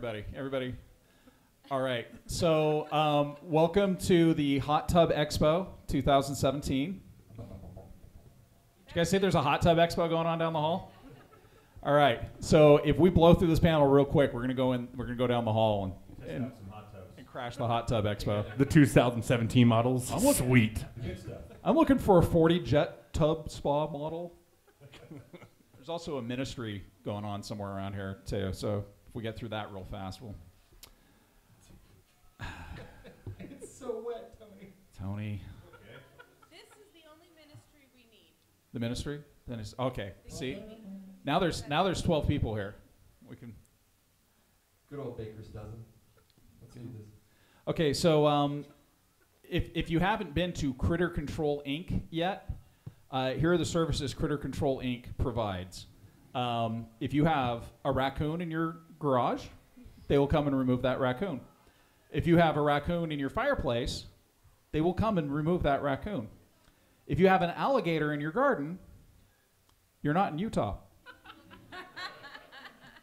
everybody. Everybody. All right. So welcome to the Hot Tub Expo 2017. Did you guys say there's a Hot Tub Expo going on down the hall? All right. So if we blow through this panel real quick, we're gonna go in. We're gonna go down the hall and crash the Hot Tub Expo. The 2017 models. Sweet. I'm looking for a 40 jet tub spa model. There's also a ministry going on somewhere around here too. So if we get through that real fast, we'll. It's so wet, Tony. Tony. Okay. This is the only ministry we need. The ministry? Then it's okay. See, now there's 12 people here. We can. Good old baker's dozen. Let's do this. Okay, so if you haven't been to Critter Control Inc. yet, here are the services Critter Control Inc. provides. If you have a raccoon in your garage, they will come and remove that raccoon. If you have a raccoon in your fireplace, they will come and remove that raccoon. If you have an alligator in your garden, you're not in Utah.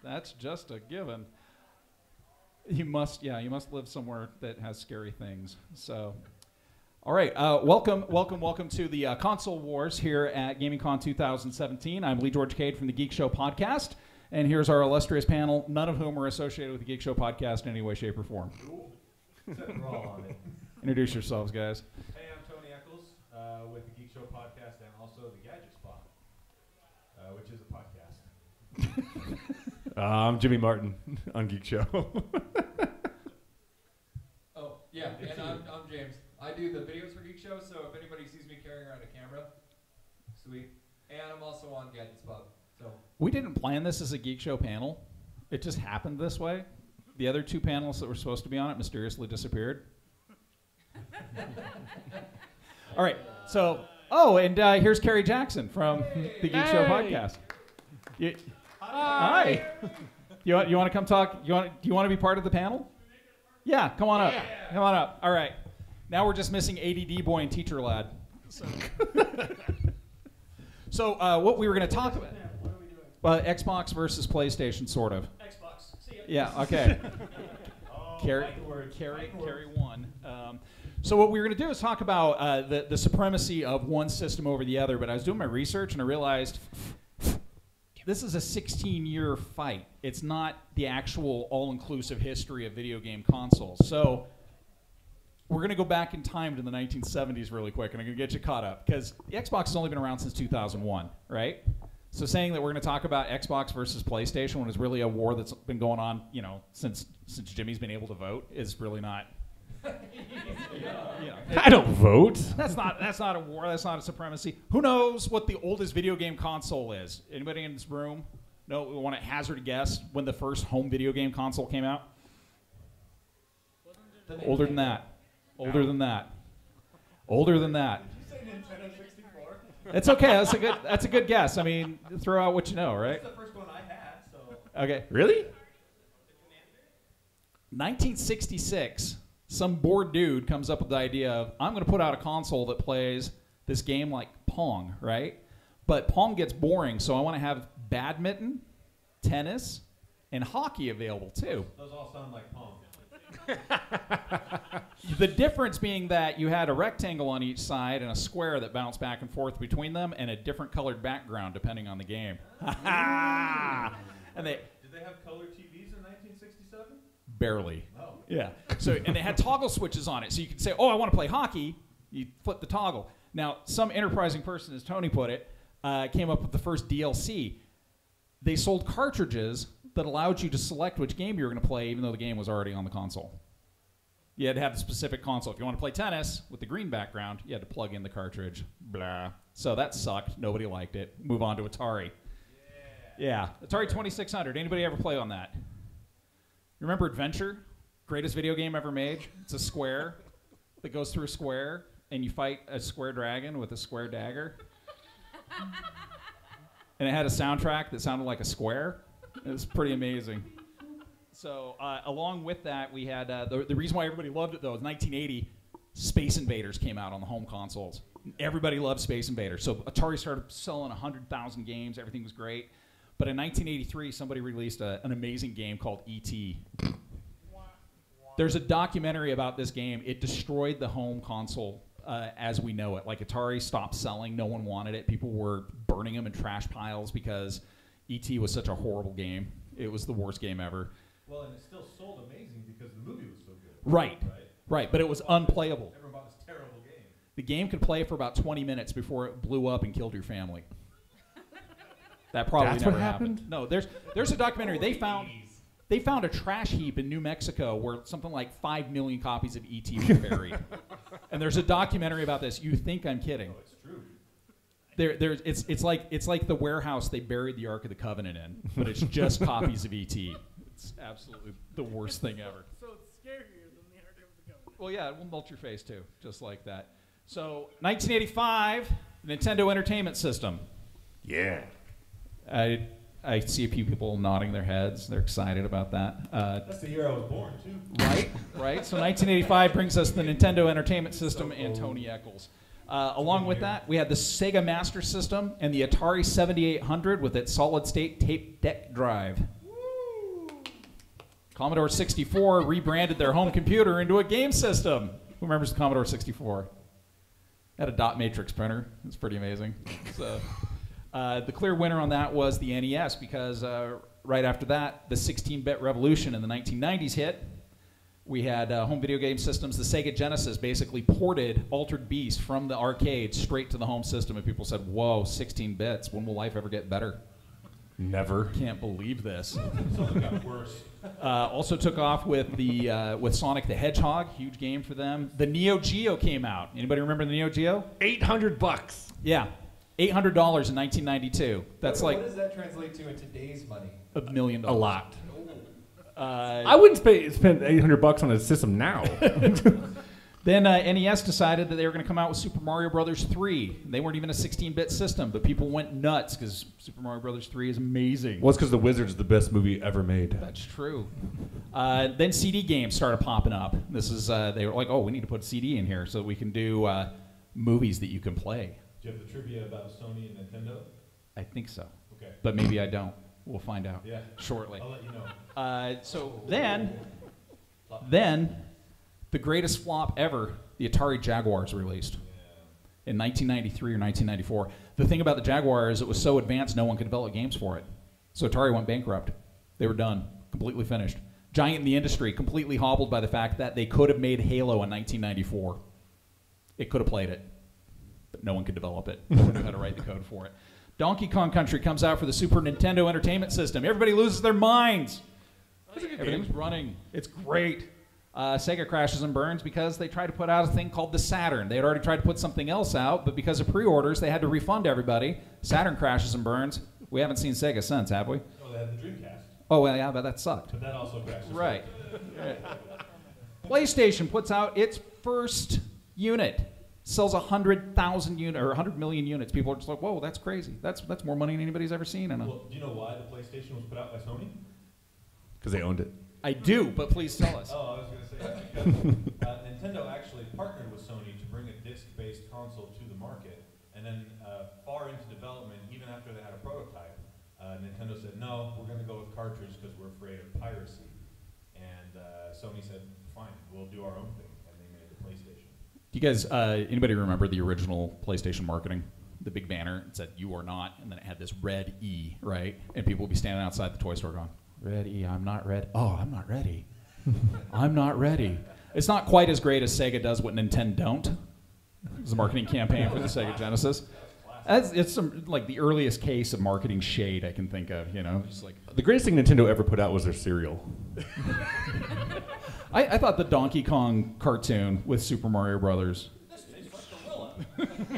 That's just a given. You must live somewhere that has scary things. So, all right, welcome to the Console Wars here at GamingCon 2017. I'm Lee George Cade from the Geek Show podcast, and here's our illustrious panel, none of whom are associated with the Geek Show podcast in any way, shape, or form. Introduce yourselves, guys. Hey, I'm Tony Eccles with the Geek Show podcast and also the Gadget Spot, which is a podcast. I'm Jimmy Martin on Geek Show. Oh, yeah, and I'm James. I do the videos for Geek Show, so if anybody sees me carrying around a camera, sweet. And I'm also on Gadget Spot. So We didn't plan this as a Geek Show panel. It just happened this way. The other two panelists that were supposed to be on it mysteriously disappeared. All right, so, and here's Carrie Jackson from the Geek Show podcast. Hi. You want to come talk? Do you want to be part of the panel? Yeah, come on up. Come on up. All right. Now we're just missing ADD boy and teacher lad. So what we were going to talk about? Xbox versus PlayStation, sort of. Xbox. See ya. Yeah. Okay. Carrie won. So what we were going to do is talk about the supremacy of one system over the other. But I was doing my research and I realized this is a 16-year fight. It's not the actual all-inclusive history of video game consoles. So we're going to go back in time to the 1970s really quick, and I'm going to get you caught up, because the Xbox has only been around since 2001, right? So saying that we're going to talk about Xbox versus PlayStation when it's really a war that's been going on, since Jimmy's been able to vote is really not. I don't vote. That's not a war. That's not a supremacy. Who knows what the oldest video game console is? Anybody in this room? No, we want to hazard a guess when the first home video game console came out. Older than that. Older than that. Older than that. Did you say Nintendo 64? It's okay. That's a good guess. I mean, throw out what you know, right? That's the first one I had, so. Okay. Really? 1966. Some bored dude comes up with the idea of, I'm going to put out a console that plays this game like Pong, right? But Pong gets boring, so I want to have badminton, tennis, and hockey available too. Those all sound like Pong. The difference being that you had a rectangle on each side and a square that bounced back and forth between them and a different colored background depending on the game. And Did they have color TVs in 1967? barely. Oh. Yeah. So, and they had toggle switches on it. So you could say, oh, I want to play hockey. You flip the toggle. Now, some enterprising person, as Tony put it, came up with the first DLC. They sold cartridges that allowed you to select which game you were going to play, even though the game was already on the console. You had to have the specific console. If you want to play tennis with the green background, you had to plug in the cartridge. Blah. So that sucked. Nobody liked it. Move on to Atari. Yeah. Atari 2600. Anybody ever play on that? Remember Adventure? Greatest video game ever made. It's a square that goes through a square, and you fight a square dragon with a square dagger. And it had a soundtrack that sounded like a square. It was pretty amazing. So along with that, we had the reason why everybody loved it, though, is 1980, Space Invaders came out on the home consoles. Everybody loved Space Invaders. So Atari started selling 100,000 games. Everything was great. But in 1983, somebody released an amazing game called E.T. There's a documentary about this game. It destroyed the home console as we know it. Like Atari stopped selling. No one wanted it. People were burning them in trash piles because E.T. was such a horrible game. It was the worst game ever. Well, and it still sold amazing because the movie was so good. Right. But it was unplayable. Everyone bought this terrible game. The game could play for about 20 minutes before it blew up and killed your family. That probably That's never what happened. happened? No, there's a documentary. They found a trash heap in New Mexico where something like 5 million copies of E.T. were buried. And there's a documentary about this. You think I'm kidding? Oh, it's true. It's like the warehouse they buried the Ark of the Covenant in, but it's just copies of E.T. It's absolutely the worst thing ever. So it's scarier than the Ark of the Covenant. Well, yeah, it will melt your face too, just like that. So, 1985, Nintendo Entertainment System. Yeah. I see a few people nodding their heads. They're excited about that. That's the year I was born, too. Right. So 1985 brings us the Nintendo Entertainment System and Tony Eccles. Along with that, we had the Sega Master System and the Atari 7800 with its solid-state tape deck drive. Commodore 64 rebranded their home computer into a game system. Who remembers the Commodore 64? Had a dot matrix printer. It's pretty amazing. So, the clear winner on that was the NES because right after that, the 16-bit revolution in the 1990s hit. We had home video game systems. The Sega Genesis basically ported Altered Beast from the arcade straight to the home system, and people said, whoa, 16 bits. When will life ever get better? Never. Can't believe this. Something got worse. Also took off with with Sonic the Hedgehog, huge game for them. The Neo Geo came out. Anybody remember the Neo Geo? $800. Yeah, $800 in 1992. That's What does that translate to in today's money? $1 million. A lot. Uh, I wouldn't spend $800 on a system now. Then NES decided that they were going to come out with Super Mario Brothers 3. They weren't even a 16-bit system, but people went nuts because Super Mario Brothers 3 is amazing. Well, it's because The Wizard's the best movie ever made. That's true. Then CD games started popping up. This is they were like, oh, we need to put a CD in here so we can do movies that you can play. Do you have the trivia about Sony and Nintendo? I think so, Okay. but maybe I don't. We'll find out Yeah. shortly. I'll let you know. So then, the greatest flop ever, the Atari Jaguar is released in 1993 or 1994. The thing about the Jaguar is it was so advanced no one could develop games for it. So Atari went bankrupt. They were done, completely finished. Giant in the industry, completely hobbled by the fact that they could have made Halo in 1994. It could have played it, but no one could develop it. No one knew how to write the code for it. Donkey Kong Country comes out for the Super Nintendo Entertainment System. Everybody loses their minds. Everything's running. It's great. Sega crashes and burns because they tried to put out a thing called the Saturn. They had already tried to put something else out, but because of pre-orders, they had to refund everybody. Saturn crashes and burns. We haven't seen Sega since, have we? Oh, they had the Dreamcast. Oh, well, yeah, but that sucked. But that also crashed. Right. PlayStation puts out its first unit. Sells 100,000 units or 100 million units. People are just like, whoa, that's crazy. That's more money than anybody's ever seen. Well, do you know why the PlayStation was put out by Sony? Because they owned it. I do, but please tell us. Oh, I was going to say that because Nintendo actually partnered with Sony to bring a disc-based console to the market, and then far into development, even after they had a prototype, Nintendo said, no, we're going to go with cartridge because we're afraid of piracy. And Sony said, fine, we'll do our own thing, and they made the PlayStation. Do you guys, anybody remember the original PlayStation marketing? The big banner, it said, you are not, and then it had this red E, right? And people would be standing outside the toy store going, red E, I'm not ready. Oh, I'm not ready. I'm not ready. It's not quite as great as Sega does what Nintendo don't. It's a marketing campaign for the Sega Genesis. It's some, like the earliest case of marketing shade I can think of, you know? Just like, The greatest thing Nintendo ever put out was their cereal. I thought the Donkey Kong cartoon with Super Mario Brothers.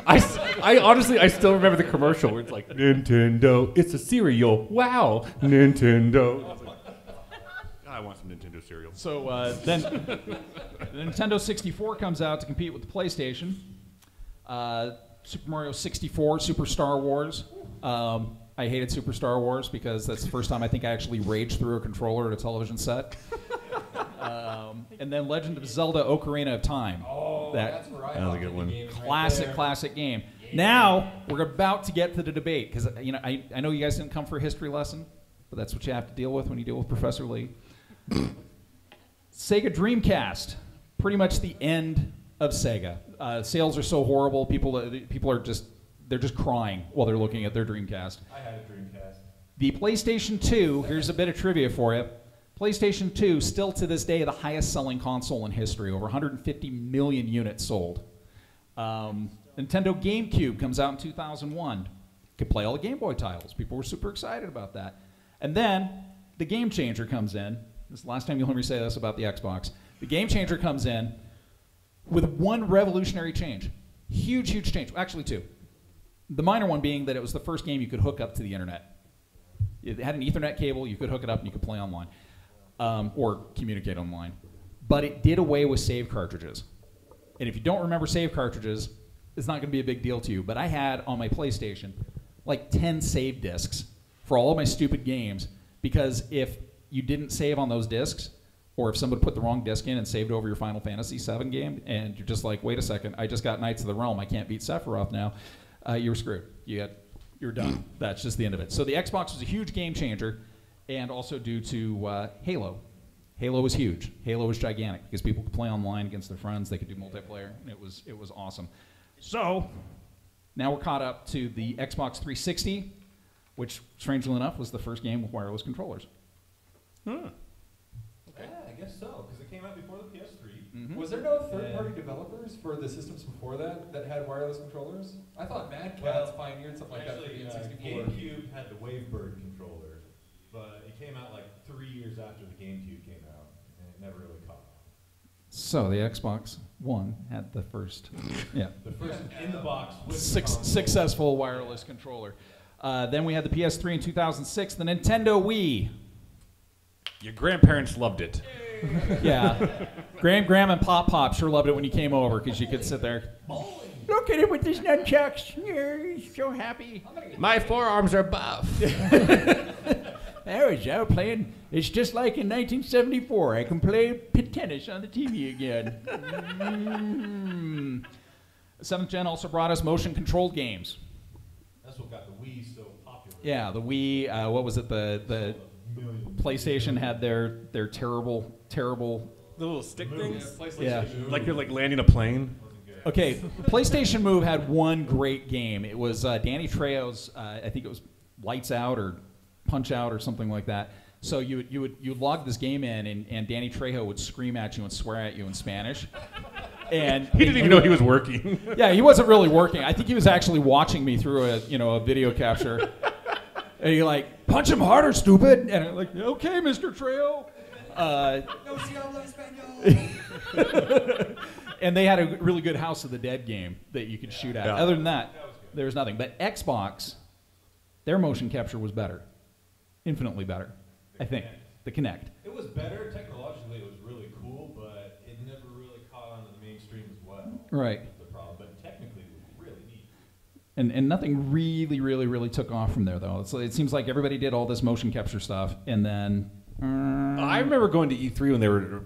I honestly, I still remember the commercial where it's like, Nintendo, it's a cereal. Wow, Nintendo. It's like, I want some Nintendo cereal. So then the Nintendo 64 comes out to compete with the PlayStation. Super Mario 64, Super Star Wars. I hated Super Star Wars because that's the first time I think I actually raged through a controller at a television set. And then Legend of Zelda Ocarina of Time. Oh, that's where I was a good one. Classic game. Now, we're about to get to the debate, because I know you guys didn't come for a history lesson, but that's what you have to deal with when you deal with Professor Lee. Sega Dreamcast, pretty much the end of Sega. Sales are so horrible. People are just crying while they're looking at their Dreamcast. I had a Dreamcast. The PlayStation 2, here's a bit of trivia for you. PlayStation 2, still to this day, the highest selling console in history, over 150 million units sold. Nintendo GameCube comes out in 2001. Could play all the Game Boy titles. People were super excited about that. And then the Game Changer comes in. This is the last time you'll hear me say this about the Xbox. The Game Changer comes in with one revolutionary change. Huge, huge change. Actually, two. The minor one being that it was the first game you could hook up to the internet. It had an Ethernet cable. You could hook it up and you could play online. Or communicate online. But it did away with save cartridges. And if you don't remember save cartridges, it's not going to be a big deal to you. But I had on my PlayStation like 10 save discs for all of my stupid games, because if you didn't save on those discs, or if somebody put the wrong disc in and saved over your Final Fantasy VII game, and you're just like, wait a second, I just got Knights of the Realm, I can't beat Sephiroth now, you were screwed. You're done. That's just the end of it. So the Xbox was a huge game changer, and also due to Halo. Halo was huge. Halo was gigantic because people could play online against their friends. They could do multiplayer, and it was awesome. So now we're caught up to the Xbox 360, which, strangely enough, was the first game with wireless controllers. Yeah, I guess so, because it came out before the PS3. Mm-hmm. Was there no third-party developers for the systems before that had wireless controllers? I thought Mad Catz pioneered something like that for the N64. GameCube had the Wavebird controller, but it came out like 3 years after the GameCube came out, and it never really caught on. So the Xbox One had the first, The first in the box with successful wireless controller. Then we had the PS3 in 2006, the Nintendo Wii. Your grandparents loved it. Yeah. Graham, and Pop sure loved it when you came over because you could sit there. Look at him with his nunchucks. Yeah, he's so happy. My forearms are buff. There we go, playing. It's just like in 1974. I can play tennis on the TV again. 7th Gen also brought us motion-controlled games. That's what got the Wii so popular. Yeah, the Wii, what was it, the PlayStation had their terrible The little stick things? Yeah. Like you're like landing a plane? Okay, PlayStation Move had one great game. It was Danny Trejo's, I think it was Lights Out or Punch Out or something like that. So you'd log this game in, and Danny Trejo would scream at you and swear at you in Spanish. And He didn't even know he was working. Yeah, he wasn't really working. I think he was actually watching me through a video capture. And you're like, punch him harder, stupid. And I'm like, okay, Mr. Trejo. And they had a really good House of the Dead game that you could shoot at. Yeah. Other than that, there was nothing. But Xbox, their motion capture was better. Infinitely better, I think. The Kinect. It was better technologically. It was really cool, but it never really caught on to the mainstream as well. Right. The problem, but technically it was really neat. And nothing really took off from there, though. It seems like everybody did all this motion capture stuff, and then... I remember going to E3 when they were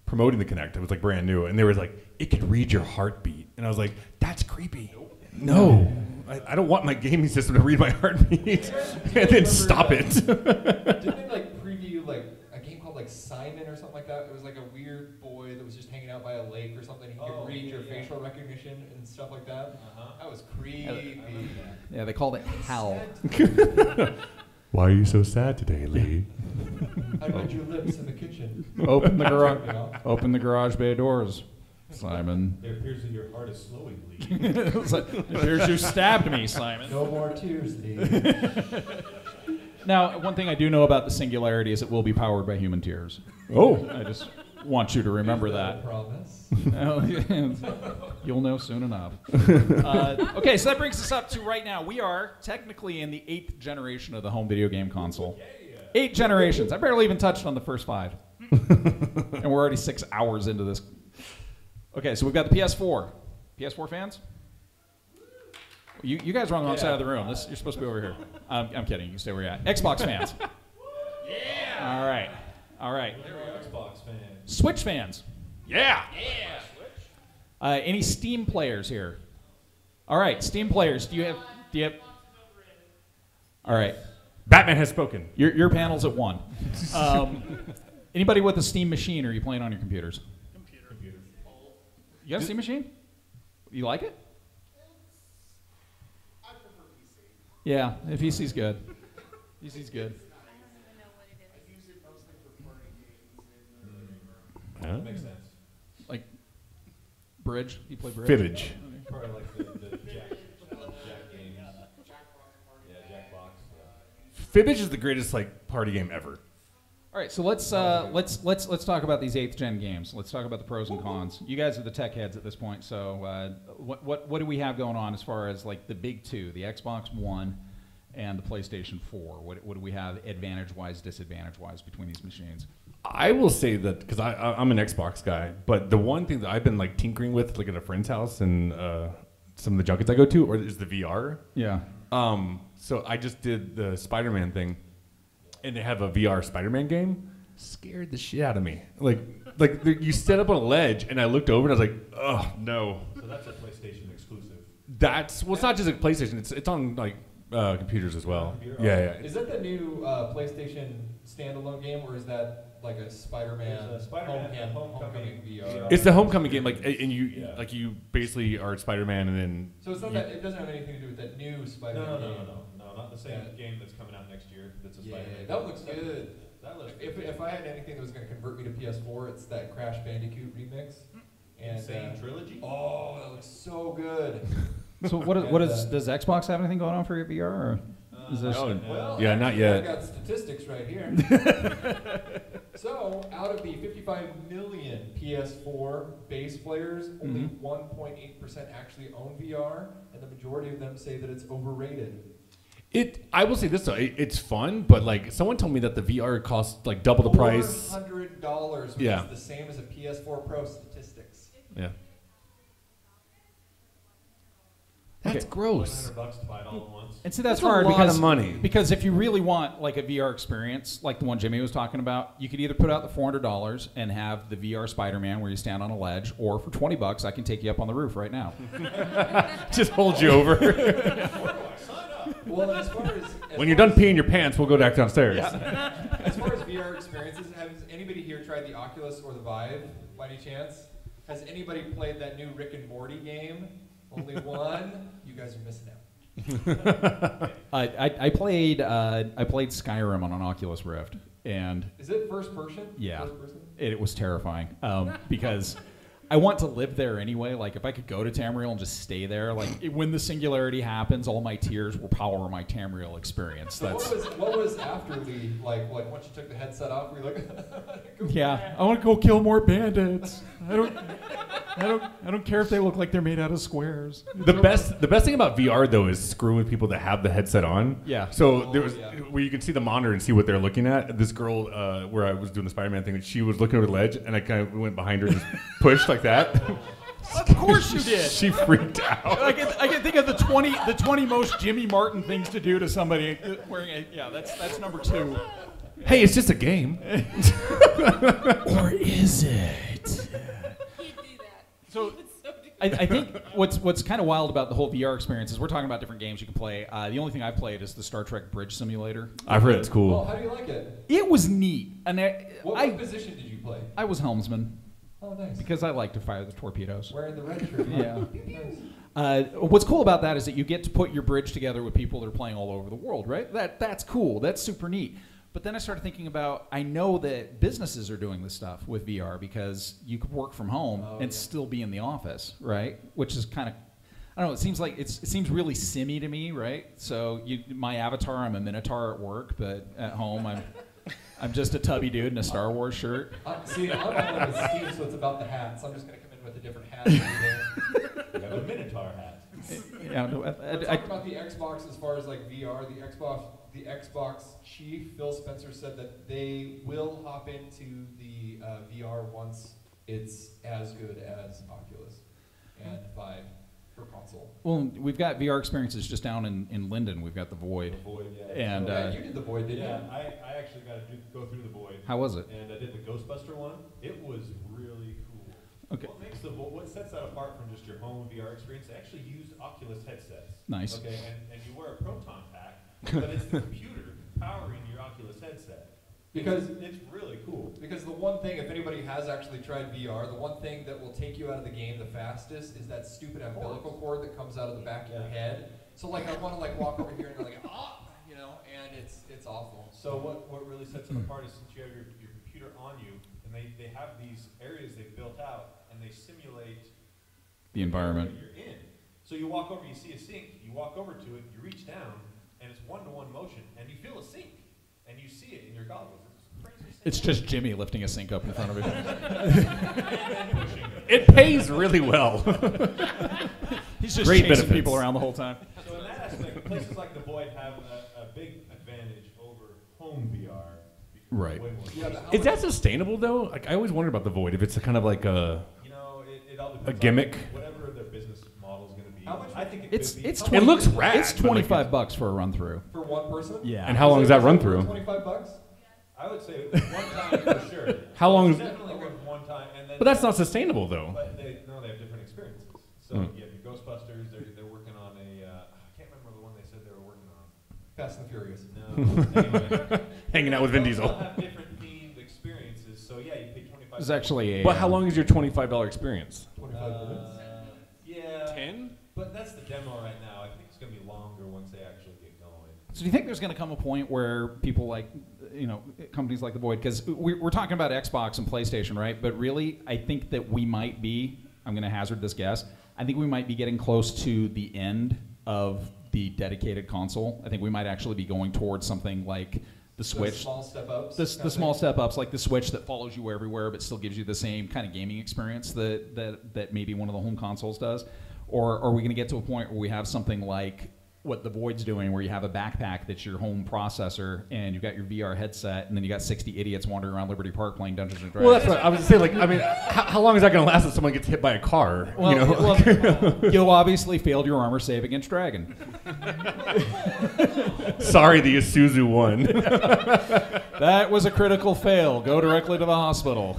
promoting the Kinect. It was like brand new, and they were like, it could read your heartbeat. And I was like, that's creepy. No. I don't want my gaming system to read my heartbeat and then stop it. Didn't they like preview like a game called like Simon or something like that? It was like a weird boy that was just hanging out by a lake or something. He could read your facial recognition and stuff like that. That was creepy. Yeah, they called it HAL. Why are you so sad today, Lee? I read your lips in the kitchen. Open the garage bay doors, Simon. It appears that your heart is slowing, Lee. It's like, it appears you stabbed me, Simon. No more tears, Lee. Now, one thing I do know about the Singularity is it will be powered by human tears. Oh. I just want you to remember that. Promise. You'll know soon enough. Okay, so that brings us up to right now. We are technically in the 8th generation of the home video game console. 8 generations. I barely even touched on the first 5. And we're already 6 hours into this. Okay, so we've got the PS4. PS4 fans? You guys are on the wrong side of the room. You're supposed to be over here. I'm kidding. You can stay where you're at. Xbox fans. Yeah. All right. Xbox fans. Switch fans. Yeah. Any Steam players here? All right, Steam players. Do you have? All right. Batman has spoken. Your panel's at 1. Anybody with a Steam machine, or are you playing on your computers? Computer. You got a Steam machine? You like it? I prefer PC. Yeah, the PC's good. PC's good. I don't even know what it is. I use it mostly for party games in the living room. Huh? Makes sense. Like bridge? You play bridge? Fibbage. Probably like the Jack games. Jackbox party. Yeah, Jackbox. Fibbage is the greatest like party game ever. All right, so let's talk about these 8th gen games. Let's talk about the pros and cons. You guys are the tech heads at this point, so what do we have going on as far as like the big two, the Xbox One and the PlayStation 4? What do we have advantage-wise, disadvantage-wise between these machines? I will say that because I'm an Xbox guy, but the one thing that I've been like tinkering with, like at a friend's house and some of the junkets I go to, is the VR. Yeah. So I just did the Spider-Man thing, and they have a VR Spider-Man game. Scared the shit out of me. Like you set up on a ledge, and I looked over and I was like, oh no. So that's a PlayStation exclusive. It's not just a PlayStation. It's on like computers as well. Computer? Yeah. Is that the new PlayStation standalone game, or is that like a Spider-Man, It's a Spider-Man Homecoming VR? It's the Homecoming game, like, and you Yeah. like you basically are Spider-Man, and then So it's not that it doesn't have anything to do with that new Spider-Man game. No, not the same game that's coming out next year. That's a Yeah, Spider-Man. that looks good. That looks If I had anything that was going to convert me to PS4, it's that Crash Bandicoot remix. And Insane Trilogy. oh, that looks so good. So does Xbox have anything going on for your VR? Or is this, Well, Yeah, not actually, yet. I've got statistics right here. So, out of the 55 million PS4 base players, only 1.8% actually own VR, and the majority of them say that it's overrated. I will say this though, it's fun, but like someone told me that the VR costs like double the price. $400, which Yeah. is the same as a PS4 Pro statistics. Yeah. That's Okay. gross. $100 to buy it all at once. and see, that's a hard lot because of money. Because if you really want like a VR experience, like the one Jimmy was talking about, you could either put out the $400 and have the VR Spider-Man where you stand on a ledge, or for $20, I can take you up on the roof right now. Just hold you over. Well, as far as When you're done peeing your pants, we'll go back downstairs. as far as VR experiences, has anybody here tried the Oculus or the Vive by any chance? Has anybody played that new Rick and Morty game? Only one? You guys are missing out. I played Skyrim on an Oculus Rift, and Is it first person? Yeah. First person? it was terrifying because I want to live there anyway. Like if I could go to Tamriel and just stay there, like when the singularity happens, all my tears will power my Tamriel experience. So what was Afterly like once you took the headset off? Were you like, go Yeah, I want to go kill more bandits. I don't care if they look like they're made out of squares. The best thing about VR though is screwing with people that have the headset on. Yeah. So there was yeah. where you can see the monitor and see what they're looking at. This girl, where I was doing the Spider-Man thing, she was looking over the ledge, and I kind of went behind her and just pushed like that. Of course you did. She freaked out. I can think of the 20 most Jimmy Martin things to do to somebody wearing a. Yeah, that's number 2. Hey, it's just a game. Or is it? He'd do that. So He would so do I think what's kind of wild about the whole VR experience is we're talking about different games you can play. The only thing I've played is the Star Trek Bridge Simulator. I've heard it's Well, cool. how do you like it? It was neat, and What position did you play? I was helmsman Oh, nice. because I like to fire the torpedoes. Wearing the red shirt. Yeah. Nice. What's cool about that is that you get to put your bridge together with people that are playing all over the world, right? That's cool. That's super neat. But then I started thinking about, I know that businesses are doing this stuff with VR because you could work from home and still be in the office, right? Which is kind of, I don't know, it seems like it seems really simmy to me, right? So my avatar, I'm a Minotaur at work, but at home I'm just a tubby dude in a Star Wars shirt. See, I'm all in with Steve, so it's about the hats. I'm just going to come in with a different hat. You have a Minotaur hat. Yeah, no, Talking about the Xbox as far as like VR, the Xbox chief, Phil Spencer, said that they will hop into the VR once it's as good as Oculus and Vive for console. well, we've got VR experiences just down in Linden. We've got the Void. The Void, yeah. And Yeah, you did the Void, didn't Yeah, you? I actually got to go through the Void. How was it? And I did the Ghostbuster one. It was really cool. Okay. What sets that apart from just your home VR experience? They actually used Oculus headsets. Nice. Okay, and you wear a proton pack, but it's the computer powering your Oculus headset. Because it's really cool. Because the one thing, if anybody has actually tried VR, the one thing that will take you out of the game the fastest is that stupid umbilical cord that comes out of the back of your head. So like I want to like walk over here and go like you know, and it's awful. So what really sets it apart is since you have your computer on you, and they have these areas they've built out, and they simulate The environment. you're in. So you walk over, you see a sink, you walk over to it, you reach down, and it's one-to-one motion, and you feel a sink, and you see it in your goggles. It's just Jimmy lifting a sink up in front of him. It pays really well. He's just Great chasing benefits. people around the whole time. So in that aspect, places like the Void have a big advantage over home VR. Right. Way more Yeah, but how Is much- that sustainable though? Like I always wondered about the Void. If it's a kind of like a You know, it all depends gimmick? on whatever their business model is going to be. How much- I think It's could be. it's How 20, It looks rad, It's but, like, $25 for a run through. for one person? Yeah. and how long does that run through? $25? I would say one time for sure. How long is- Definitely worth one time, and then. But that's not sustainable though. But they have different experiences. So you have your Ghostbusters. They're working on a. I can't remember the one they said they were working on. Fast and the Furious. No. Anyway. Hanging out with Vin They Diesel. all have different themed experiences. So yeah, you pay $25. There's actually a. But how long is your $25 experience? 25 minutes? Yeah. 10? But that's the demo right now. I think it's going to be longer once they actually get going. So do you think there's going to come a point where people like, companies like the Void, because we're talking about Xbox and PlayStation, right? But really, I think that we might be, I'm going to hazard this guess, I think we might be getting close to the end of the dedicated console. I think we might actually be going towards something like the Switch. The small step ups. The small step ups, like the Switch that follows you everywhere but still gives you the same kind of gaming experience that maybe one of the home consoles does. Or are we going to get to a point where we have something like what the Void's doing, where you have a backpack that's your home processor, and you've got your VR headset, and then you got 60 idiots wandering around Liberty Park playing Dungeons and Dragons? Well, that's what I was saying. Like, I mean, how long is that going to last if someone gets hit by a car? Well, you know? you obviously failed your armor save against Dragon. Sorry, the Isuzu won. That was a critical fail. Go directly to the hospital.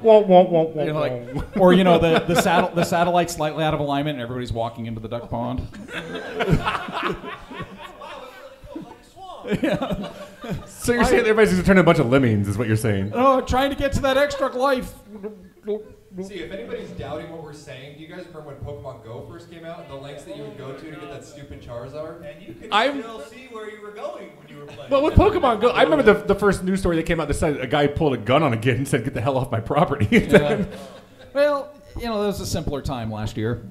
Womp, womp, womp, womp, You know, like, womp. or the satellite's slightly out of alignment and everybody's walking into the duck pond. Yeah. So you're saying everybody's going to turn into a bunch of lemmings, is what you're saying? Oh, trying to get to that extra life. See, if anybody's doubting what we're saying, do you guys remember when Pokemon Go first came out and the lengths that you would go to get that stupid Charizard? And you could I'm- still see where you were going when you were playing. Well, with Pokemon Go, I remember the first news story that came out that said a guy pulled a gun on a kid and said, "Get the hell off my property." Yeah. Well, that was a simpler time last year.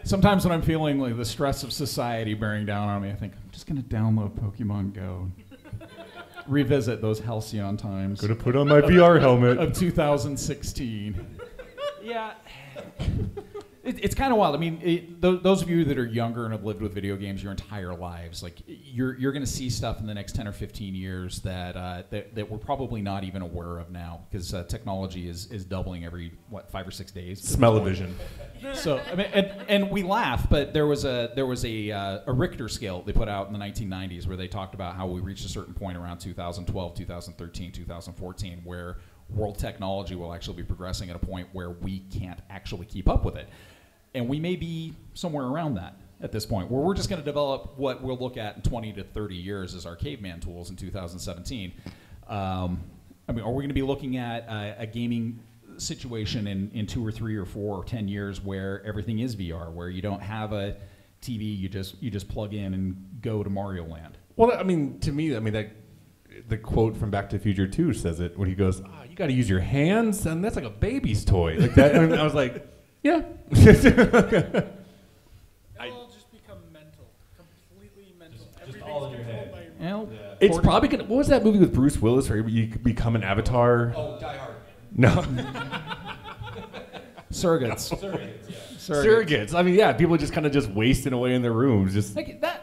Sometimes when I'm feeling like the stress of society bearing down on me, I think I'm just going to download Pokemon Go. Revisit those halcyon times Gonna put on my VR helmet. of 2016. Yeah. It's kind of wild. I mean, those of you that are younger and have lived with video games your entire lives, like you're going to see stuff in the next 10 or 15 years that we're probably not even aware of now, because technology is doubling every 5 or 6 days. Smell-o-vision. So I mean, and we laugh, but there was a Richter scale they put out in the 1990s where they talked about how we reached a certain point around 2012, 2013, 2014 where world technology will actually be progressing at a point where we can't actually keep up with it. And we may be somewhere around that at this point, where we're just going to develop what we'll look at in 20 to 30 years as our caveman tools in 2017. I mean, are we going to be looking at a gaming situation in 2 or 3 or 4 or 10 years where everything is VR, where you don't have a TV, you just plug in and go to Mario Land? Well, I mean, to me, that the quote from Back to the Future 2 says it when he goes, "You got to use your hands, and that's like a baby's toy." Like that, and I was like, "Yeah." It'll all just become mental, completely mental. Just all in your head. By your mind. Well, Yeah. It's probably gonna. What was that movie with Bruce Willis where you could become an avatar? Oh, Die Hard. No, surrogates. Surrogates, yeah. surrogates. I mean, yeah, people just kind of just wasting away in their rooms, just Like that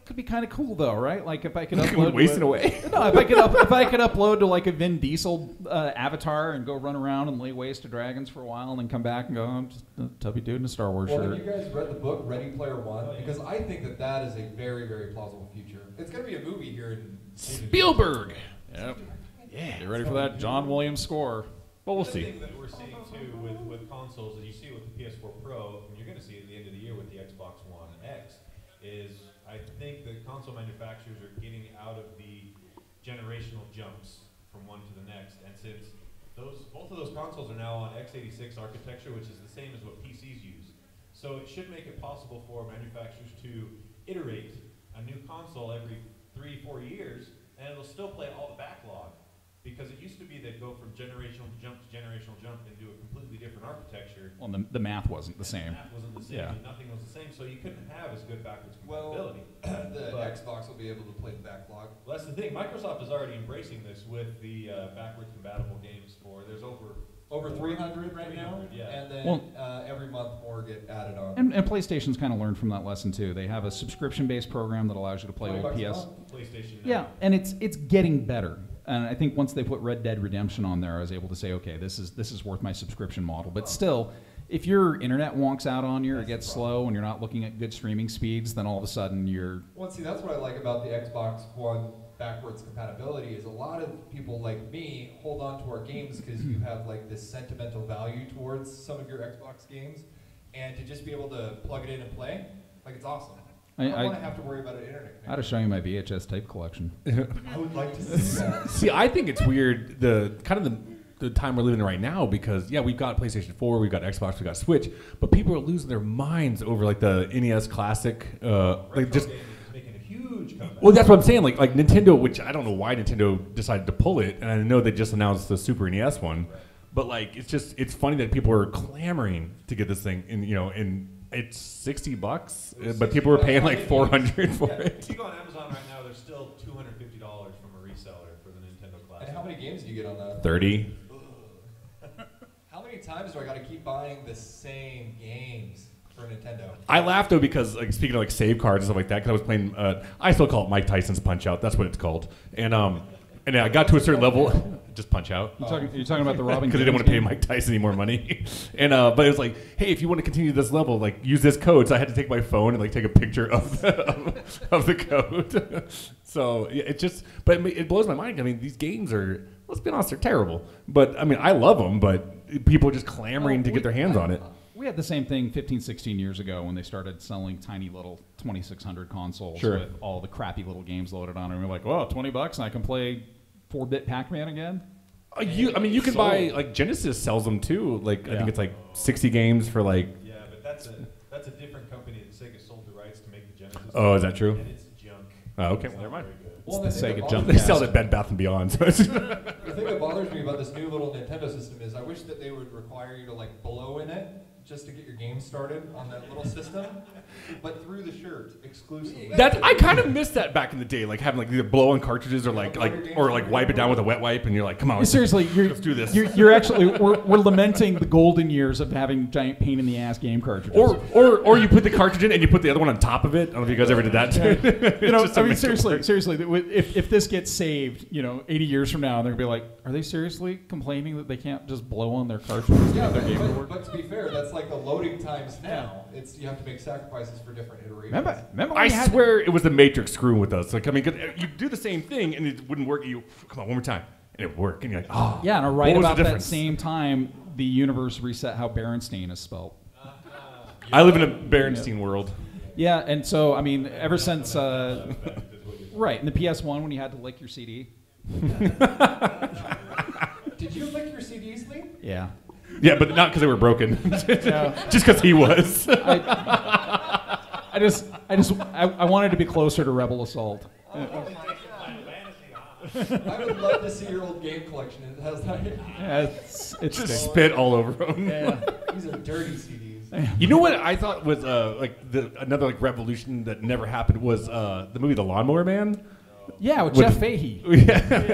could be kind of cool though, right? Like if I could We're upload wasting away. No, if I could upload to like a Vin Diesel avatar and go run around and lay waste to dragons for a while and then come back and go, I'm just a tubby dude in a Star Wars Well, shirt. have you guys read the book Ready Player One? Because I think that is a very, very plausible future. It's going to be a movie here in Spielberg. Yep. Yeah. Get ready for that John Williams score. Well, we'll The see. thing that we're seeing too with consoles, and you see it with the PS4 Pro, and you're going to see it at the end of the year with the Xbox One X, is I think the console manufacturers are getting out of the generational jumps from one to the next, and since both of those consoles are now on x86 architecture, which is the same as what PCs use, so it should make it possible for manufacturers to iterate a new console every 3-4 years, and it'll still play all the backlog. Because it used to be they'd go from generational jump to generational jump and do a completely different architecture. Well, the math wasn't the same. The math wasn't the same, Yeah. and nothing was the same, so you couldn't have as good backwards Well, compatibility. the But- Xbox will be able to play the backlog. Well, that's the thing. Microsoft is already embracing this with the backwards compatible games there's Over 300 right now, 300, yeah. and then Well- every month more get added on. And PlayStation's kind of learned from that lesson too. They have a subscription-based program that allows you to play old $20 a PS. month. PlayStation. Yeah, and it's getting better. And I think once they put Red Dead Redemption on there, I was able to say, okay, this is worth my subscription model. But still, if your internet wonks out on you or gets slow and you're not looking at good streaming speeds, then all of a sudden you're Well, see, that's what I like about the Xbox One backwards compatibility is a lot of people like me hold on to our games because you have like this sentimental value towards some of your Xbox games, and to just be able to plug it in and play, like it's awesome. I don't want to have to worry about an internet I had to show you my VHS tape collection. I would like to see that. See, I think it's weird the time we're living in right now because we've got PlayStation 4, we've got Xbox, we've got Switch, but people are losing their minds over like the NES Classic, like just. Game is making a huge comeback. Well, that's what I'm saying. Like Nintendo, which I don't know why Nintendo decided to pull it, and I know they just announced the Super NES one, but like it's funny that people are clamoring to get this thing, and it's $60, but people were paying like $400 for it. If you go on Amazon right now, there's still $250 from a reseller for the Nintendo Classic. And how many games do you get on that? 30. How many times do I got to keep buying the same games for Nintendo? I laughed though because like speaking of like save cards and stuff like that, because I was playing. I still call it Mike Tyson's Punch Out. That's what it's called. And I got to a certain level, just Punch Out. You're talking about the Robin Because they didn't want to pay Mike Tyson any more money. And but it was like, hey, if you want to continue this level, like use this code. So I had to take my phone and like take a picture of the code. So it just, but it blows my mind. I mean, these games are, let's be honest, they're terrible. But I mean, I love them, but people are just clamoring to get their hands on it. We had the same thing 15, 16 years ago when they started selling tiny little 2600 consoles with all the crappy little games loaded on them. And we're like, oh, $20 and I can play 4-bit Pac-Man again? You can buy, like Genesis sells them too. Like I think it's like 60 games for like. Yeah, but that's a different company that Sega sold the rights to make the Genesis. Oh, is that true? And it's junk. Oh, okay, It's well, never not mind. very good. Well, It's the Sega jump. They sell it at Bed Bath and Beyond. So it's The thing that bothers me about this new little Nintendo system is I wish that they would require you to like blow in it just to get your game started on that little system, but through the shirt exclusively. I kind of missed that back in the day, like having like either blow on cartridges or like wipe it down with a wet wipe, and you're like, come on, Seriously, let's do this. You're actually we're lamenting the golden years of having giant pain in the ass game cartridges. Or you put the cartridge in and you put the other one on top of it. I don't know if you guys ever did that too. Seriously, if this gets saved, 80 years from now, they're gonna be like, are they seriously complaining that they can't just blow on their cartridges to Yeah, get their game to work? but to be fair, that's like the loading times now. It's you have to make sacrifices for different iterations. Remember when I you had swear it was the Matrix screwing with us. Like, I mean, 'cause you do the same thing and it wouldn't work. You come on one more time, and it worked. And you're like, oh, Yeah, and what right was the about that difference? same time, the universe reset how Berenstain is spelled. I live in a Berenstein world. Yeah, and so I mean, ever since right in the PS1 when you had to lick your CD. Did you lick your CDs, Lee? Yeah. Yeah, but not because they were broken. Just because he was. I wanted to be closer to Rebel Assault. I would love to see your old game collection. It has that. Yeah, it's Just spit all over him. yeah. These are dirty CDs. You know what I thought was another like revolution that never happened was the movie The Lawnmower Man. Yeah, with With- Jeff Fahey.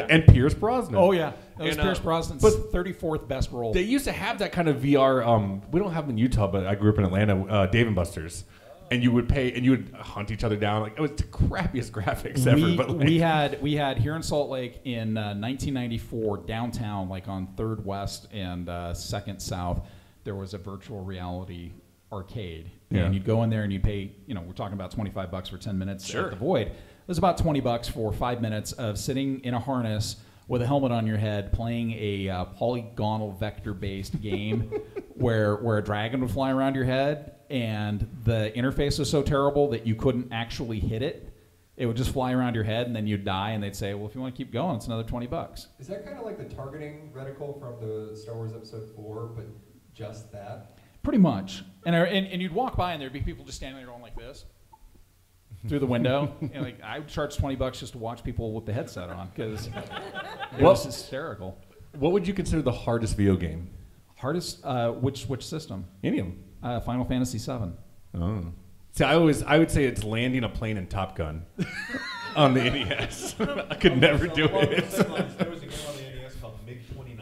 And Pierce Brosnan. Oh yeah, that was And, Pierce Brosnan's but 34th best role. They used to have that kind of VR. We don't have them in Utah, but I grew up in Atlanta. Dave and Buster's, and you would pay and you would hunt each other down. Like it was the crappiest graphics ever. But like, we had here in Salt Lake in 1994 downtown, like on 3rd West and 2nd South, there was a virtual reality arcade, Yeah. and you'd go in there and you pay. We're talking about $25 for 10 minutes Sure. at the Void. It was about $20 for 5 minutes of sitting in a harness with a helmet on your head, playing a polygonal vector-based game where a dragon would fly around your head, and the interface was so terrible that you couldn't actually hit it. It would just fly around your head, and then you'd die, and they'd say, well, if you want to keep going, it's another $20. Is that kind of like the targeting reticle from the Star Wars Episode 4, but just that? Pretty much. And you'd walk by, and there'd be people just standing there going like this through the window. And like, I would charge $20 just to watch people with the headset on, because it was hysterical. What would you consider the hardest video game? Hardest? Which system? Any of them. Final Fantasy VII. Oh. See, I would say it's landing a plane in Top Gun on the NES. I could never do Along it. those same lines, there was a game on the NES called MiG-29.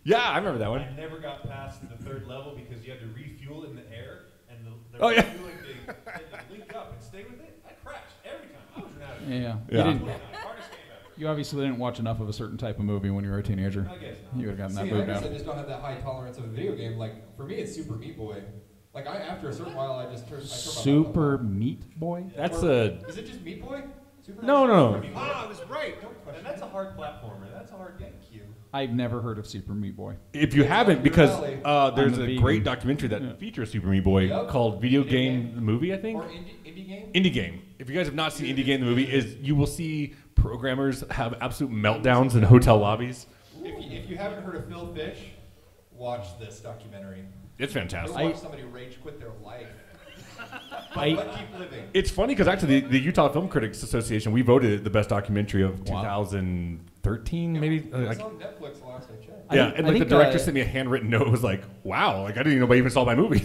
Yeah, I remember that one. I never got past the third level because you had to refuel in the air, and the Oh, yeah. refueling thing had to link up and stay with it. I crashed every time. I was out of Yeah. Yeah. You, didn't, Hardest game ever. you obviously didn't watch enough of a certain type of movie when you were a teenager. I guess not. You would have gotten See, that I moved guess out. I just don't have that high tolerance of a video game. Like, for me, it's Super Meat Boy. Like, after a certain while, I turn my mouth Super off. Meat Boy? That's Or- a... Is it just Meat Boy? Super No, no. Super Meat Boy? Ah, I was right. Don't question. And that's a hard platformer. That's a hard game. Thank you. I've never heard of Super Meat Boy. If you It's haven't, up your because alley. there's I'm a a vegan. great documentary that Yeah. features Super Meat Boy Yep. called Video Indie Game Game. the Movie, I think. Or indie game? Indie Game. If you guys have not seen Indie Game the movie, is you will see programmers have absolute meltdowns in hotel lobbies. If you haven't heard of Phil Fish, watch this documentary. It's Go fantastic. watch somebody rage quit their life. I- but keep living. It's funny because actually the Utah Film Critics Association, we voted it the best documentary of Wow. 2013, maybe. It was on Netflix the last I checked. Yeah, I and like the think, director sent me a handwritten note. It was like, wow, like I didn't even know nobody even saw my movie.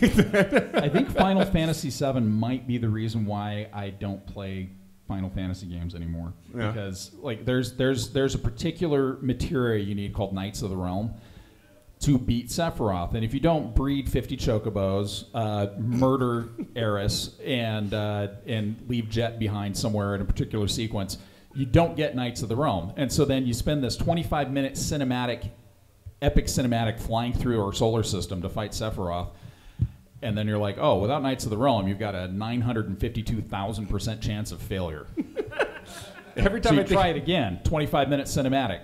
I think Final Fantasy VII might be the reason why I don't play Final Fantasy games anymore. Yeah. Because like there's a particular materia you need called Knights of the Realm to beat Sephiroth, and if you don't breed 50 chocobos, murder Eris, and leave Jet behind somewhere in a particular sequence, you don't get Knights of the Realm. And so then you spend this 25-minute epic cinematic flying through our solar system to fight Sephiroth. And then you're like, oh, without Knights of the Realm, you've got a 952,000% chance of failure. Every So time you I think, try it again, 25-minute cinematic.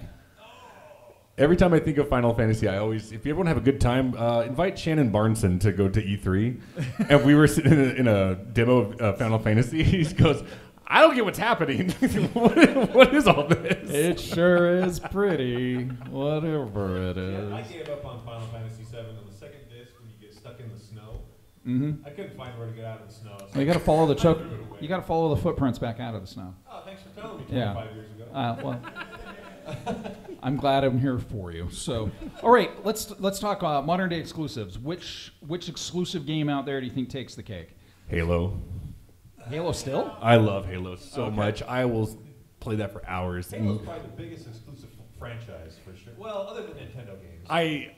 every time I think of Final Fantasy, I always, if you ever want to have a good time, invite Shannon Barneson to go to E3. And we were sitting in a demo of Final Fantasy. He goes, I don't get what's happening. what is all this? It sure is pretty, whatever it Yeah, I is. gave up on Final Fantasy VII on the second disc when you get stuck in the snow. Mm-hmm. I couldn't find where to get out of the snow. So You got to follow the I threw it away. You got to follow the footprints back out of the snow. Oh, thanks for telling me Yeah. 25 years ago. Well, I'm glad I'm here for you. So, all right, let's talk modern day exclusives. Which exclusive game out there do you think takes the cake? Halo. Halo still? I love Halo so Okay. much. I will play that for hours. Halo's And probably the biggest exclusive franchise for sure. Well, other than Nintendo games.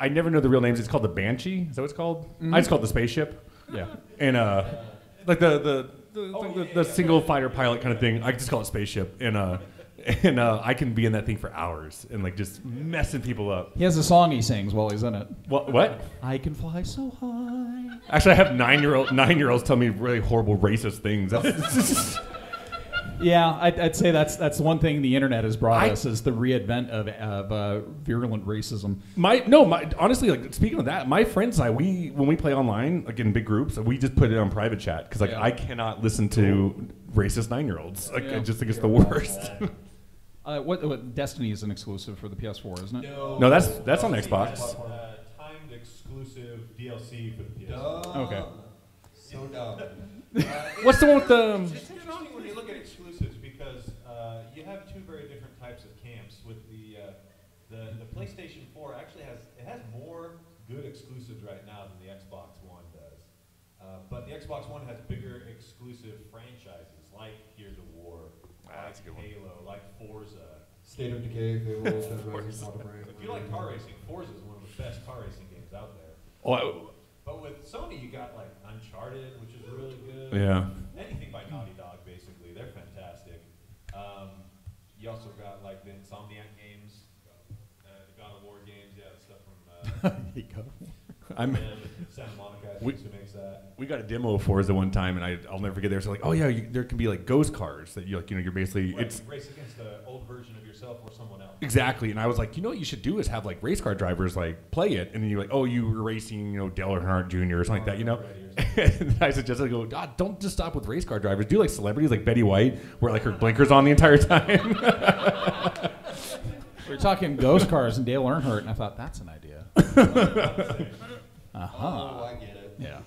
I never know the real names. It's called the Banshee. Is that what it's called? I just call it the spaceship. Yeah. And like the single fighter pilot kind of thing. I just call it spaceship. And I can be in that thing for hours and like just messing people up. He has a song he sings while he's in it. What? I can fly so high. Actually, I have nine-year-olds tell me really horrible racist things. That's Yeah, I'd say that's the one thing the internet has brought I- us is the readvent of virulent racism. honestly, like speaking of that, my friends and I, when we play online, like in big groups, we just put it on private chat because like Yeah. I cannot listen to racist 9-year-olds. Like Yeah. I just think it's the worst. What Destiny is an exclusive for the PS4, isn't it? No, that's on Xbox. Timed exclusive DLC for the PS4. Dumb. Okay. So dumb. What's the one with the? It's interesting when you look at exclusives because you have two very different types of camps. With the PlayStation 4 actually has more good exclusives right now than the Xbox One does. But the Xbox One has bigger exclusive franchises like Gears of War, that's a good one. Halo, like Forza. State of Decay, Fable, Dead Rising, Quantum Break. If you like car racing, Forza is one of the best car racing games out there. Oh, But with Sony, you got like Uncharted, which is really good. yeah. Anything by Naughty Dog, basically, they're fantastic. You also got like the Insomniac games, the God of War games, yeah, the stuff from I'm. Santa Monica, I We- think, who makes that. We got a demo of Forza one time, and I'll never forget. There's like, oh yeah, there can be like ghost cars that you like. You're basically Right, it's you race against the old version of yourself or someone else. exactly. And I was like, what you should do is have like race car drivers like play it, and then you're like, oh, you were racing, Dale Earnhardt Jr. or something like that, And I suggested, God, don't just stop with race car drivers. Do like celebrities like Betty White, where like her blinker's on the entire time. We were talking ghost cars and Dale Earnhardt, and I thought that's an idea. Oh, I get it. Yeah.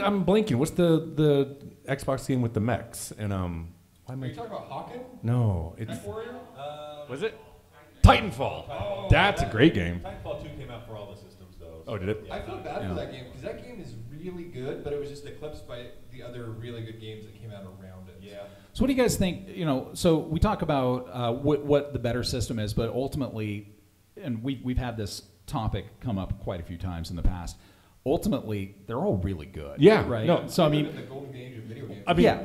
I'm blanking. What's the Xbox game with the mechs? And why am Are I? you talking about Hawken? No, it's Mech Warrior? was it Titanfall? Oh, That's a great game. Titanfall 2 came out for all the systems, though. Oh, did it? I feel bad Yeah. for that game because that game is really good, but it was just eclipsed by the other really good games that came out around it. Yeah. So what do you guys think? So we talk about what the better system is, but ultimately, and we've had this topic come up quite a few times in the past. Ultimately, they're all really good. Yeah, Right. no. So I They mean, live in the golden age of video games. I mean, Yeah.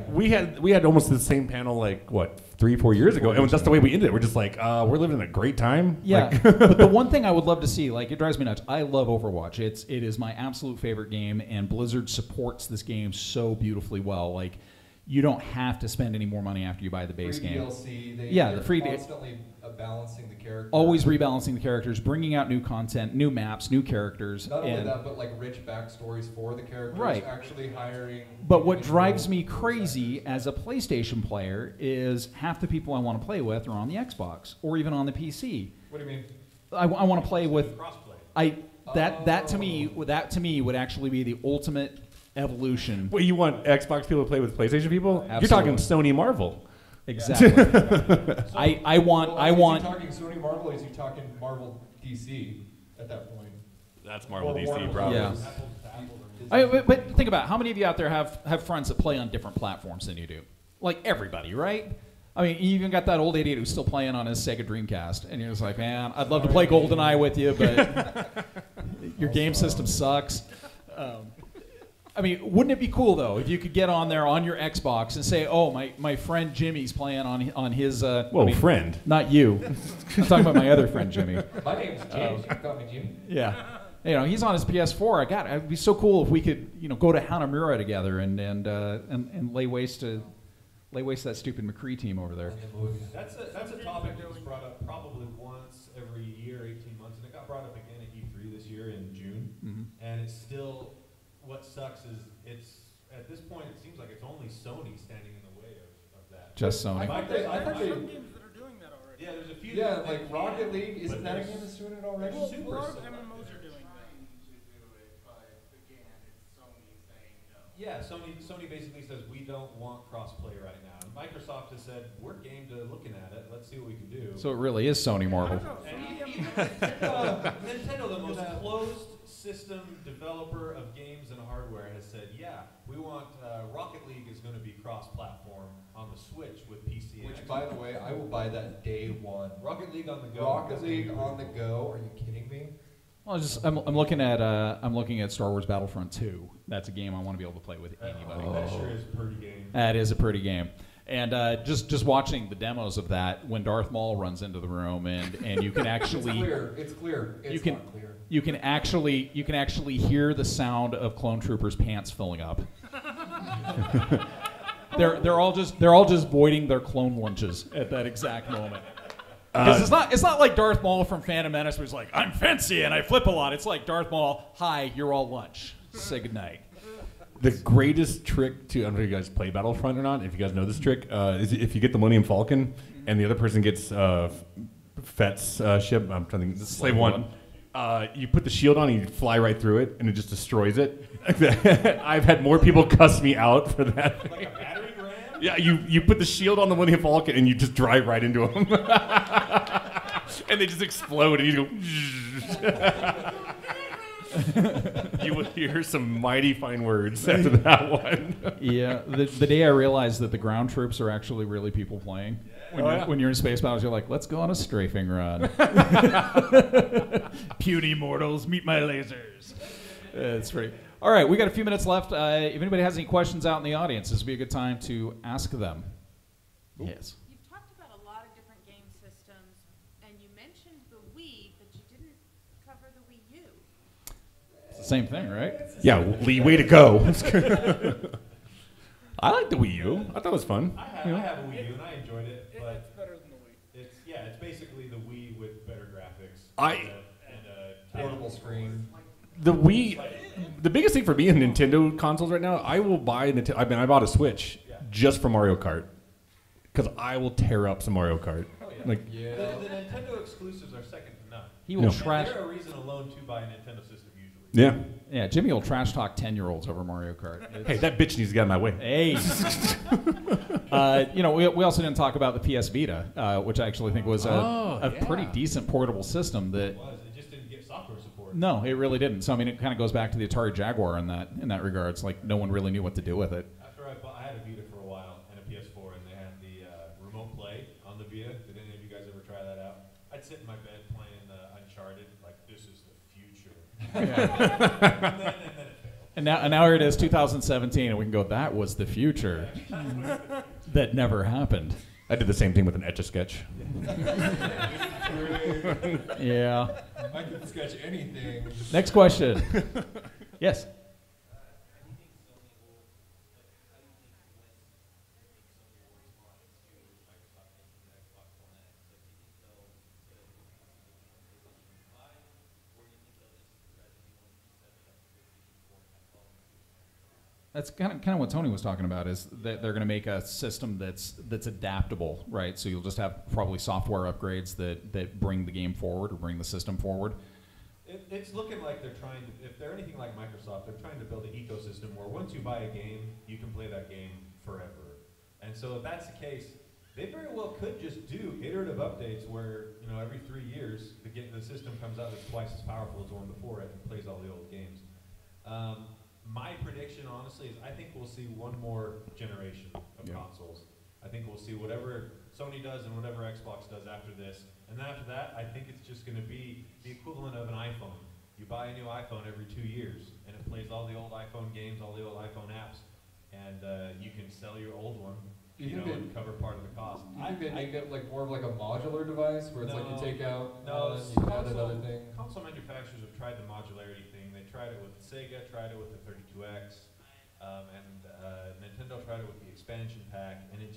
we had almost the same panel like what 3-4 years ago, and that's the way we ended it. We're just like, we're living in a great time. yeah. Like, But the one thing I would love to see, like, it drives me nuts. I love Overwatch. It is my absolute favorite game, and Blizzard supports this game so beautifully well. Like, you don't have to spend any more money after you buy the base free game. DLC. Yeah, They're the free constantly balancing the characters. Always rebalancing the characters, bringing out new content, new maps, new characters. Not only and that, but like rich backstories for the characters. Right. Actually hiring. But what individual drives me voice crazy actors. as a PlayStation player is half the people I want to play with are on the Xbox or even on the PC. What do you mean? I want to play with. Crossplay. That to me would actually be the ultimate evolution. Wait, you want Xbox people to play with PlayStation people? Absolutely. You're talking Sony Marvel. Exactly. I want. Well, I is want. he talking Sony Marvel? Or is he talking Marvel DC at that point? That's Or Warner probably. Yeah. Bros. But think about it. How many of you out there have friends that play on different platforms than you do? Like everybody, right? I mean, you even got that old idiot who's still playing on his Sega Dreamcast, and you're just like, man, I'd love to play GoldenEye with you, but your game system sucks. I mean, wouldn't it be cool though if you could get on there on your Xbox and say, "Oh, my friend Jimmy's playing on his." Whoa, friend. Not you. I'm talking about my other friend Jimmy. My name's James. You can call me Jimmy. Yeah. He's on his PS4. It'd be so cool if we could, go to Hanamura together and lay waste to that stupid McCree team over there. That's a topic that was brought up probably once every year, 18 months, and it got brought up again at E3 this year in June. Mm-hmm. And it's still, what sucks is at this point it seems like it's only Sony standing in the way of that. Just Sony. I thought they, Some games that are doing that already. Yeah, there's a few. yeah, that like they Rocket can, League. Isn't but that a there's- game that's doing it already? Well, super a lot of selective. MMOs are doing that. Trying to do it, but again, it's Sony saying no. Yeah, Sony basically says we don't want crossplay right now. And Microsoft has said we're game to looking at it. Let's see what we can do. So it really is Sony Marvel. And even Nintendo, the most closed system developer of games and hardware, has said, yeah, we want Rocket League is going to be cross-platform on the Switch with PC. and Which, Xbox. by the way, I will buy that day one. Rocket League on the go. Rocket League on the go. Are you kidding me? Well, I'm looking at Star Wars Battlefront 2. That's a game I want to be able to play with anybody. That sure is a pretty game. That is a pretty game. And just watching the demos of that, when Darth Maul runs into the room and you can actually It's clear. It's You can- not clear. you can actually hear the sound of clone troopers' pants filling up. they're all just voiding their clone lunches at that exact moment. Because it's not like Darth Maul from Phantom Menace, where he's like, I'm fancy and I flip a lot. It's like Darth Maul, hi, you're all lunch. Say goodnight. The greatest trick to, I don't know if you guys play Battlefront or not, if you guys know this trick, is if you get the Millennium Falcon and the other person gets Fett's ship, I'm trying to think, Slave One. You put the shield on and you fly right through it and it just destroys it. I've had more people cuss me out for that. Like a battering ram? Yeah, you put the shield on the Millennium Falcon and you just drive right into them. And they just explode and you go. You will hear some mighty fine words after that one. Yeah, the day I realized that the ground troops are actually really people playing. When you're in space battles, you're like, let's go on a strafing run. Puny mortals, meet my lasers. It's pretty. All right, we got a few minutes left. If anybody has any questions out in the audience, this would be a good time to ask them. Yes. You've talked about a lot of different game systems, and you mentioned the Wii, but you didn't cover the Wii U. It's the Same thing, right? Yeah, Lee, way to go. I like the Wii U. I thought it was fun. I have a Wii U and I enjoyed it, It's but better than the Wii. it's basically the Wii with better graphics I- and a Portable screen. The Wii, the biggest thing for me in Nintendo consoles right now, I will buy Nintendo. I mean, I bought a Switch just for Mario Kart because I will tear up some Mario Kart. Oh, yeah. Like, Yeah. The Nintendo exclusives are second to none. He will No. trash. They're a reason alone to buy a Nintendo system usually. yeah. Yeah, Jimmy will trash talk 10-year-olds over Mario Kart. Hey, that bitch needs to get out of my way. Hey. We also didn't talk about the PS Vita, which I actually think was a pretty decent portable system. That It just didn't get software support. no, it really didn't. So I mean, it kind of goes back to the Atari Jaguar in that regard. It's like no one really knew what to do with it. After I had a Vita for a while and a PS4, and they had the remote play on the Vita. Did any of you guys ever try that out? I'd sit in my bed playing Uncharted, like this is the future. and then it failed. And now here it is, 2017, and we can go. That was the future. That never happened. I did the same thing with an Etch-a-Sketch. Yeah. I can sketch anything. Next question. Yes. That's kind of what Tony was talking about. Is that they're going to make a system that's adaptable, right? So you'll just have probably software upgrades that bring the game forward or bring the system forward. It's looking like they're trying to, if they're anything like Microsoft, they're trying to build an ecosystem where once you buy a game, you can play that game forever. And so if that's the case, they very well could just do iterative updates where, every 3 years, the system comes out that's twice as powerful as the one before it and plays all the old games. My prediction, honestly, is I think we'll see one more generation of consoles. I think we'll see whatever Sony does and whatever Xbox does after this. And then after that, I think it's just going to be the equivalent of an iPhone. You buy a new iPhone every 2 years, and it plays all the old iPhone games, all the old iPhone apps, and you can sell your old one, and cover part of the cost. Do you think they make it like more of like a modular device where it's like you take out No, one, you can add another thing? console manufacturers have tried the modularity thing. They tried it with Sega, tried it with the 32X, and Nintendo tried it with the expansion pack, and it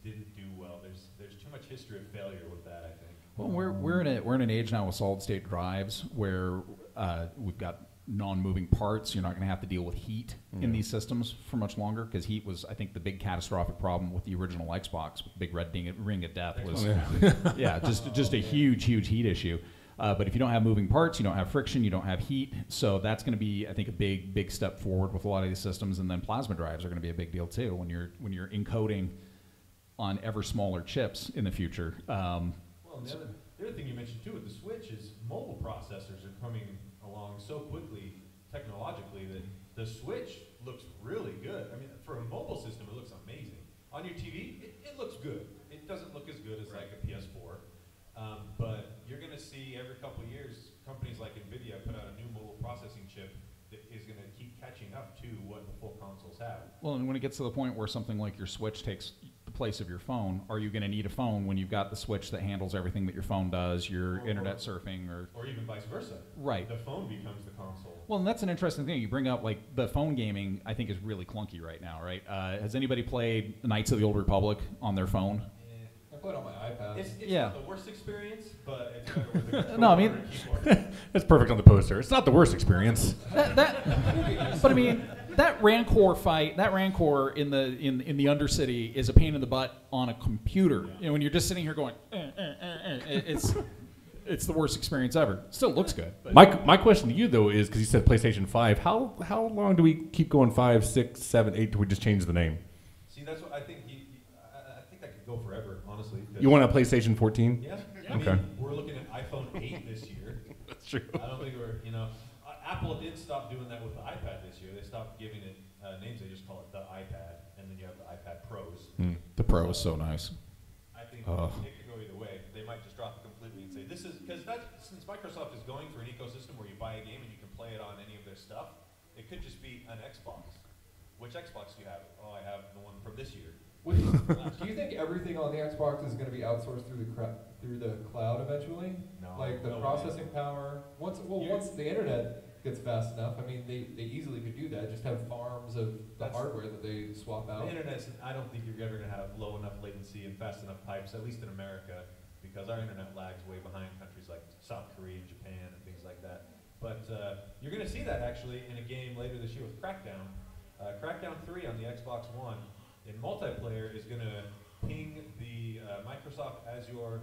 didn't do well. There's too much history of failure with that, I think. Well, we're in an age now with solid state drives where we've got non-moving parts. You're not going to have to deal with heat in these systems for much longer, because heat was, I think, the big catastrophic problem with the original Xbox. Big red ring of death was, just a huge heat issue. But if you don't have moving parts, you don't have friction, you don't have heat. So that's going to be, I think, a big step forward with a lot of these systems. And then plasma drives are going to be a big deal too when you're encoding on ever smaller chips in the future. Well, and the other thing you mentioned too with the Switch is mobile processors are coming along so quickly technologically that the Switch looks really good. I mean, for a mobile system, it looks amazing. On your TV, it looks good. It doesn't look as good as like a PS4, but you're going to see every couple of years companies like NVIDIA put out a new mobile processing chip that is going to keep catching up to what the full consoles have. Well, and when it gets to the point where something like your Switch takes the place of your phone, are you going to need a phone when you've got the Switch that handles everything that your phone does, your internet surfing, or even vice versa. Right. The phone becomes the console. Well, and that's an interesting thing. You bring up, like, the phone gaming, I think, is really clunky right now, right? Has anybody played Knights of the Old Republic on their phone? I play it on my iPad. It's Yeah. not the worst experience, but it's better with a No, I mean- keyboard. That's perfect on the poster. It's not the worst experience. But I mean, that Rancor fight, that Rancor in the Undercity is a pain in the butt on a computer. When you're just sitting here going, it's the worst experience ever. Still looks good. But My question to you though is, because you said PlayStation 5, how long do we keep going 5, 6, 7, 8 till we just change the name? See, that's what I think. I think that could go forever, honestly. You want a PlayStation 14? Yeah. Okay. I mean, we're looking at iPhone 8 this year. That's true. I don't think Apple did stop doing that with the iPad this year. They stopped giving it names. They just call it the iPad, and then you have the iPad Pros. the Pro is so nice. I think it could go either way. They might just drop it completely and say this is because since Microsoft is going for an ecosystem where you buy a game and you can play it on any of their stuff, it could just be an Xbox. Which Xbox do you have? Oh, I have the one from this year. Do you think everything on the Xbox is going to be outsourced through the cloud eventually? No. Like the No way. processing power. Once the internet gets fast enough. I mean, they easily could do that. Just have farms of the hardware that they swap out. The internet's, I don't think you're ever going to have low enough latency and fast enough pipes, at least in America, because our internet lags way behind countries like South Korea and Japan and things like that. But you're going to see that actually in a game later this year with Crackdown. Crackdown 3 on the Xbox One in multiplayer is going to ping the Microsoft Azure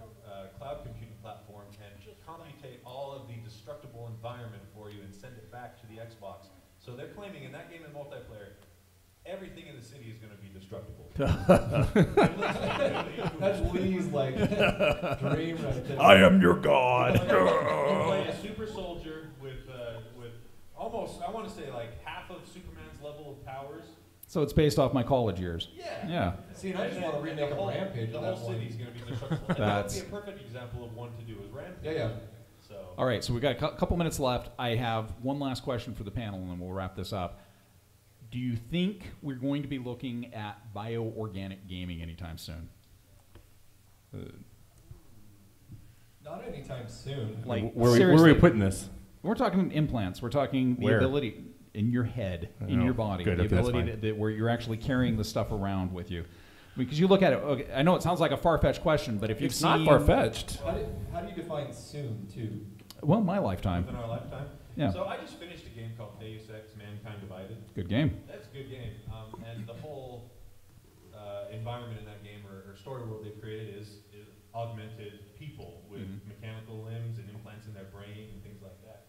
cloud computing platform and commutate all of the destructible environment for you and send it back to the Xbox. So they're claiming in that game in multiplayer, everything in the city is going to be destructible. That's Lee's like dream right there. I am your god. You play a super soldier with almost, I want to say like half of Superman's level of powers. So it's based off my college years. Yeah. See, and I just want to remake a Rampage. The of whole that one. city's going to be destructible. And that would be a perfect example of one to do is Rampage. Yeah. So. All right, so we've got a couple minutes left. I have one last question for the panel, and then we'll wrap this up. Do you think we're going to be looking at bioorganic gaming anytime soon? Not anytime soon. Like, where are we seriously, putting this? we're talking implants. We're talking the Where? ability in your head, in Oh, your body, good, the okay, that's ability fine. where you're actually carrying the stuff around with you. Because you look at it, okay, I know it sounds like a far-fetched question, but if you've It's seen... not far-fetched. How do you define soon, too? Well, my lifetime. Within our lifetime. Yeah. So I just finished a game called Deus Ex: Mankind Divided. Good game. That's a good game. And the whole environment in that game or story world they've created is augmented people with mechanical limbs and implants in their brain and things like that.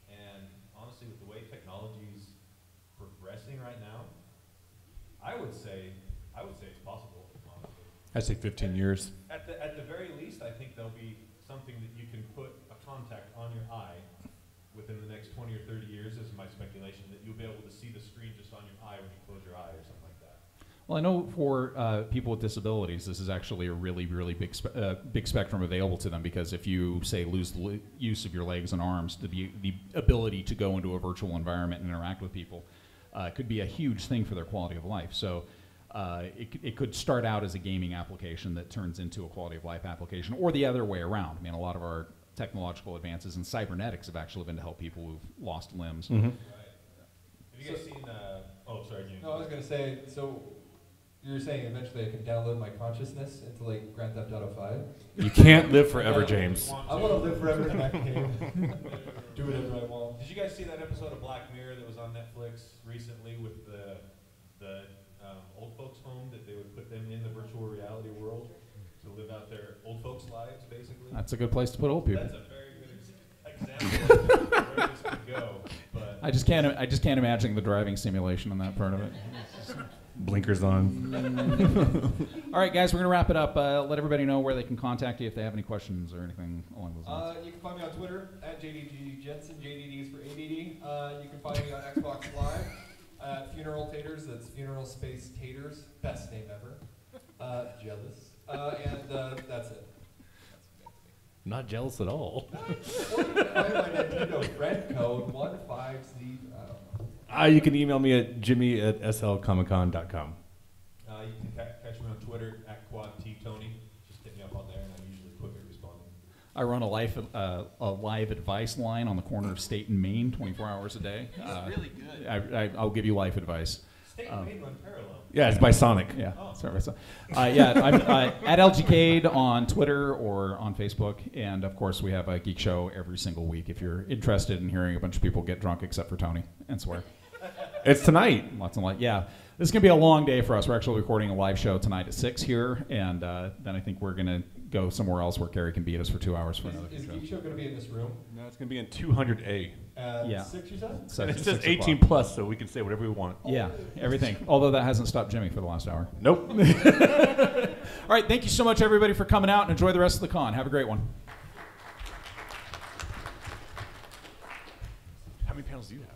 And honestly, with the way technology's progressing right now, I would say it's possible, honestly. I'd say 15 years. At the very least, I think there'll be something that you can put a contact on your eye within the next 20 or 30 years, is my speculation, that you'll be able to see the screen just on your eye when you close your eye or something like that. Well, I know for people with disabilities, this is actually a really, really big spectrum available to them, because if you, say, lose the use of your legs and arms, the ability to go into a virtual environment and interact with people could be a huge thing for their quality of life. So it could start out as a gaming application that turns into a quality of life application, or the other way around. I mean, a lot of our technological advances in cybernetics have actually been to help people who've lost limbs. Mm-hmm. Right. Have you guys seen, oh, sorry, Jimmy. No, I was going to say, so you're saying eventually I can download my consciousness into like Grand Theft Auto 5? You can't live forever, James. I want to live forever in that game. Do whatever I want. Did you guys see that episode of Black Mirror that was on Netflix recently with the old folks home, that they would put them in the virtual reality world to live out their old folks' lives, basically? That's a good place to put old people. That's a very good example of where this could go. But I just can't imagine the driving simulation on that part of it. Blinkers on. All right, guys, we're going to wrap it up. Let everybody know where they can contact you if they have any questions or anything along those lines. You can find me on Twitter at JDG Jensen. JDD is for ADD. You can find me on Xbox Live at Funeral Taters. That's Funeral Space Taters. Best name ever. Jealous. And that's it. Not jealous at all. Or you can find my Nintendo friend code 15Z. I don't know. You can email me at jimmy@slcomiccon.com. you can catch me on Twitter at QuadTTony. Just hit me up on there, and I'm usually quick at responding. I run a live advice line on the corner of State and Main 24 hours a day. really good. I'll give you life advice. State and Main run parallel. Yeah, it's by Sonic. Yeah, Oh. sorry. Yeah, I'm at LGCade on Twitter or on Facebook, and of course we have a Geek Show every single week. If you're interested in hearing a bunch of people get drunk, except for Tony, and swear. It's tonight. Lots and lots. Yeah, this is gonna be a long day for us. We're actually recording a live show tonight at 6 here, and then I think we're gonna go somewhere else where Carrie can beat us for 2 hours for another Is show. Geek Show going to be in this room? No, it's going to be in 200A. At Yeah. 6, you said? So And it it's says 6 18 o'clock. plus, so we can say whatever we want. Yeah, everything. Although that hasn't stopped Jimmy for the last hour. Nope. All right, thank you so much, everybody, for coming out, and enjoy the rest of the con. Have a great one. How many panels do you have?